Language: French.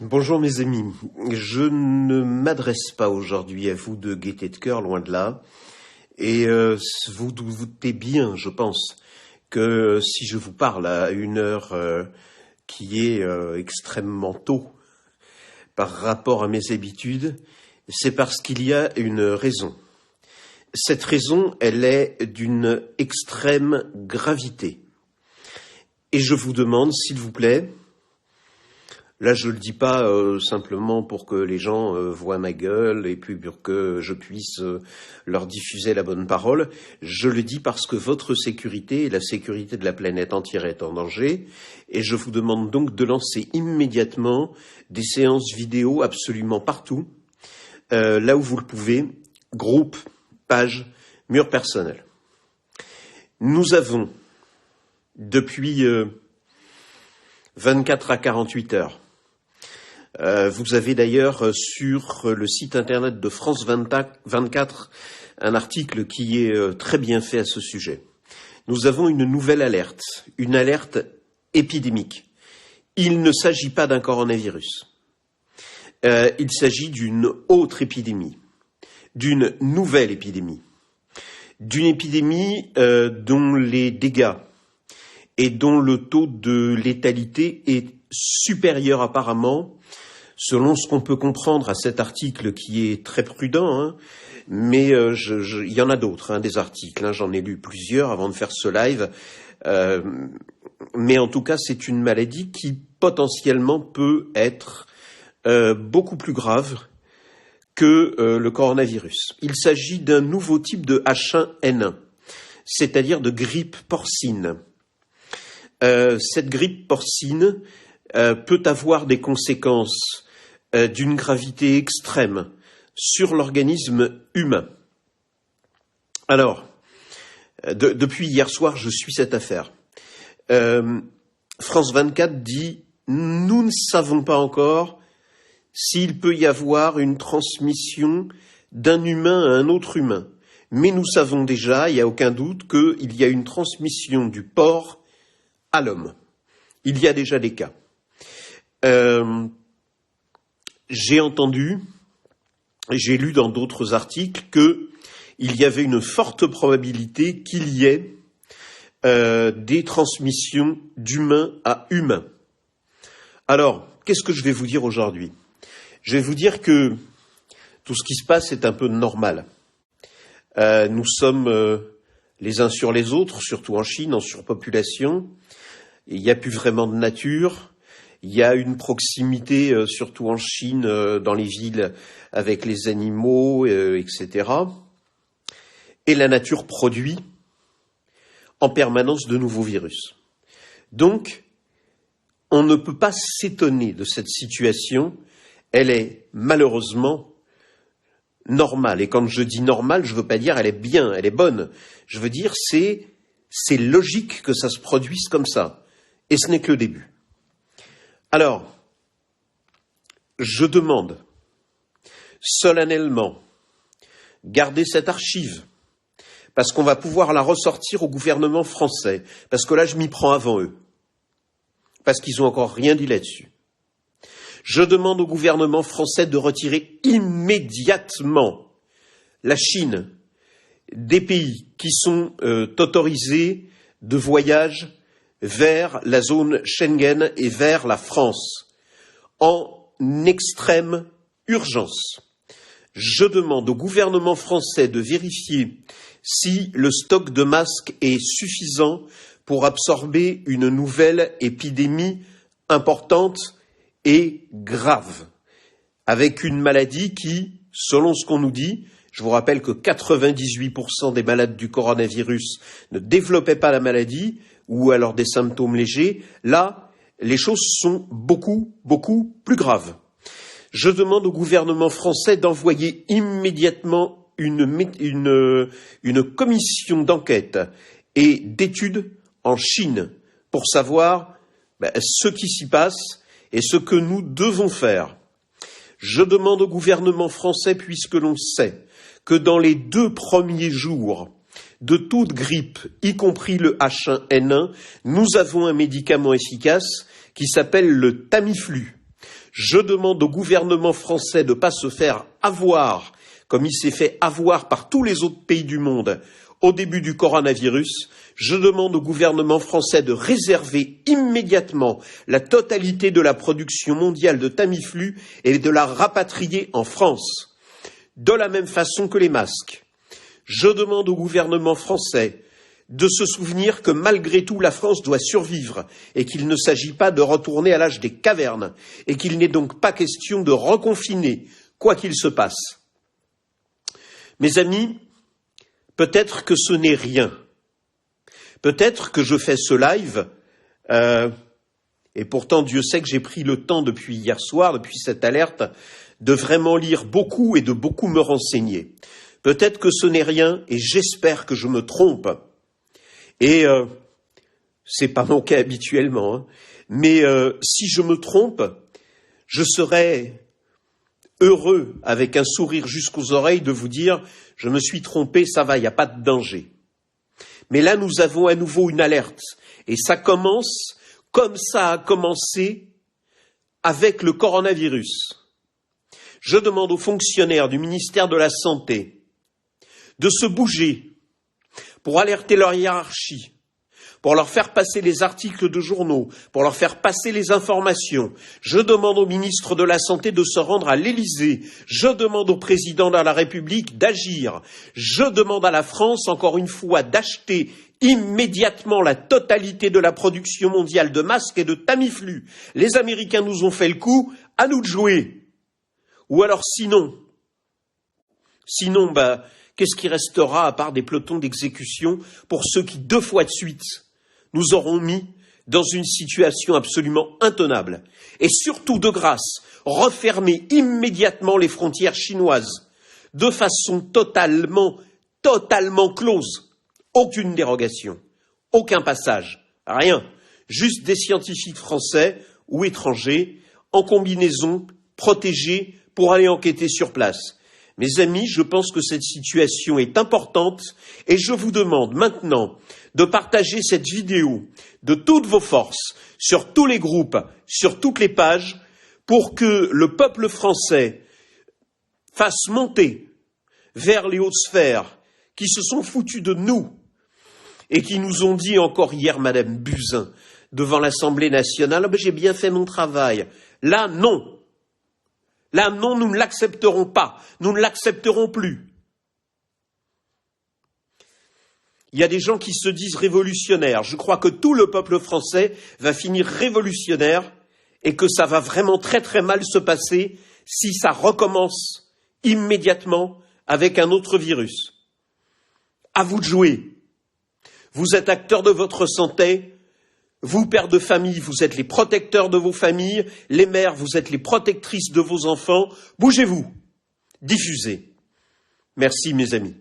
Bonjour mes amis, je ne m'adresse pas aujourd'hui à vous de gaieté de cœur, loin de là, et vous vous doutez bien, je pense, que si je vous parle à une heure qui est extrêmement tôt par rapport à mes habitudes, c'est parce qu'il y a une raison. Cette raison, elle est d'une extrême gravité. Et je vous demande, s'il vous plaît, là, je le dis pas simplement pour que les gens voient ma gueule et puis pour que je puisse leur diffuser la bonne parole. Je le dis parce que votre sécurité et la sécurité de la planète entière est en danger. Et je vous demande donc de lancer immédiatement des séances vidéo absolument partout, là où vous le pouvez, groupe, page, mur personnel. Nous avons, depuis 24 à 48 heures, vous avez d'ailleurs sur le site internet de France 24 un article qui est très bien fait à ce sujet. Nous avons une nouvelle alerte, une alerte épidémique. Il ne s'agit pas d'un coronavirus. Il s'agit d'une autre épidémie, d'une nouvelle épidémie, d'une épidémie dont les dégâts et dont le taux de létalité est supérieur apparemment, selon ce qu'on peut comprendre à cet article qui est très prudent, mais il y en a d'autres, des articles, j'en ai lu plusieurs avant de faire ce live, mais en tout cas c'est une maladie qui potentiellement peut être beaucoup plus grave que le coronavirus. Il s'agit d'un nouveau type de H1N1, c'est-à-dire de grippe porcine. Cette grippe porcine peut avoir des conséquences d'une gravité extrême sur l'organisme humain. Alors, depuis hier soir, je suis cette affaire. France 24 dit « Nous ne savons pas encore s'il peut y avoir une transmission d'un humain à un autre humain. Mais nous savons déjà, il n'y a aucun doute, qu'il y a une transmission du porc à l'homme. Il y a déjà des cas. » J'ai entendu, j'ai lu dans d'autres articles qu'il y avait une forte probabilité qu'il y ait des transmissions d'humain à humain. Alors, qu'est-ce que je vais vous dire aujourd'hui ? Je vais vous dire que tout ce qui se passe est un peu normal. Nous sommes les uns sur les autres, surtout en Chine, en surpopulation. Il n'y a plus vraiment de nature. Il y a une proximité, surtout en Chine, dans les villes, avec les animaux, etc. Et la nature produit en permanence de nouveaux virus. Donc, on ne peut pas s'étonner de cette situation. Elle est malheureusement normale. Et quand je dis normale, je ne veux pas dire elle est bien, elle est bonne. Je veux dire c'est logique que ça se produise comme ça. Et ce n'est que le début. Alors, je demande solennellement, gardez cette archive, parce qu'on va pouvoir la ressortir au gouvernement français, parce que là, je m'y prends avant eux, parce qu'ils n'ont encore rien dit là-dessus. Je demande au gouvernement français de retirer immédiatement la Chine des pays qui sont autorisés de voyage vers la zone Schengen et vers la France, en extrême urgence. Je demande au gouvernement français de vérifier si le stock de masques est suffisant pour absorber une nouvelle épidémie importante et grave, avec une maladie qui, selon ce qu'on nous dit, je vous rappelle que 98% des malades du coronavirus ne développaient pas la maladie, ou alors des symptômes légers. Là, les choses sont beaucoup, beaucoup plus graves. Je demande au gouvernement français d'envoyer immédiatement une commission d'enquête et d'études en Chine pour savoir ce qui s'y passe et ce que nous devons faire. Je demande au gouvernement français, puisque l'on sait que dans les 2 premiers jours de toute grippe, y compris le H1N1, nous avons un médicament efficace qui s'appelle le Tamiflu. Je demande au gouvernement français de ne pas se faire avoir, comme il s'est fait avoir par tous les autres pays du monde au début du coronavirus. Je demande au gouvernement français de réserver immédiatement la totalité de la production mondiale de Tamiflu et de la rapatrier en France, de la même façon que les masques. Je demande au gouvernement français de se souvenir que malgré tout la France doit survivre et qu'il ne s'agit pas de retourner à l'âge des cavernes et qu'il n'est donc pas question de reconfiner, quoi qu'il se passe. Mes amis, peut-être que ce n'est rien. Peut-être que je fais ce live, et pourtant Dieu sait que j'ai pris le temps depuis hier soir, depuis cette alerte, de vraiment lire beaucoup et de beaucoup me renseigner. Peut-être que ce n'est rien et j'espère que je me trompe. Et c'est pas mon cas habituellement, hein, mais si je me trompe, je serai heureux, avec un sourire jusqu'aux oreilles, de vous dire « je me suis trompé, ça va, il n'y a pas de danger ». Mais là, nous avons à nouveau une alerte, et ça commence comme ça a commencé avec le coronavirus. Je demande aux fonctionnaires du ministère de la Santé de se bouger pour alerter leur hiérarchie, pour leur faire passer les articles de journaux, pour leur faire passer les informations. Je demande au ministre de la Santé de se rendre à l'Élysée. Je demande au président de la République d'agir. Je demande à la France, encore une fois, d'acheter immédiatement la totalité de la production mondiale de masques et de Tamiflu. Les Américains nous ont fait le coup, à nous de jouer. Ou alors sinon, qu'est-ce qui restera à part des pelotons d'exécution pour ceux qui, 2 fois de suite, nous auront mis dans une situation absolument intenable. Et surtout, de grâce, refermer immédiatement les frontières chinoises de façon totalement close. Aucune dérogation, aucun passage, rien. Juste des scientifiques français ou étrangers en combinaison, protégés pour aller enquêter sur place. Mes amis, je pense que cette situation est importante et je vous demande maintenant de partager cette vidéo de toutes vos forces, sur tous les groupes, sur toutes les pages, pour que le peuple français fasse monter vers les hautes sphères qui se sont foutus de nous et qui nous ont dit encore hier, Madame Buzyn, devant l'Assemblée nationale, j'ai bien fait mon travail. Là, non. Là, non, nous ne l'accepterons pas. Nous ne l'accepterons plus. Il y a des gens qui se disent révolutionnaires. Je crois que tout le peuple français va finir révolutionnaire et que ça va vraiment très très mal se passer si ça recommence immédiatement avec un autre virus. À vous de jouer. Vous êtes acteurs de votre santé. Vous, pères de famille, vous êtes les protecteurs de vos familles. Les mères, vous êtes les protectrices de vos enfants. Bougez-vous. Diffusez. Merci, mes amis.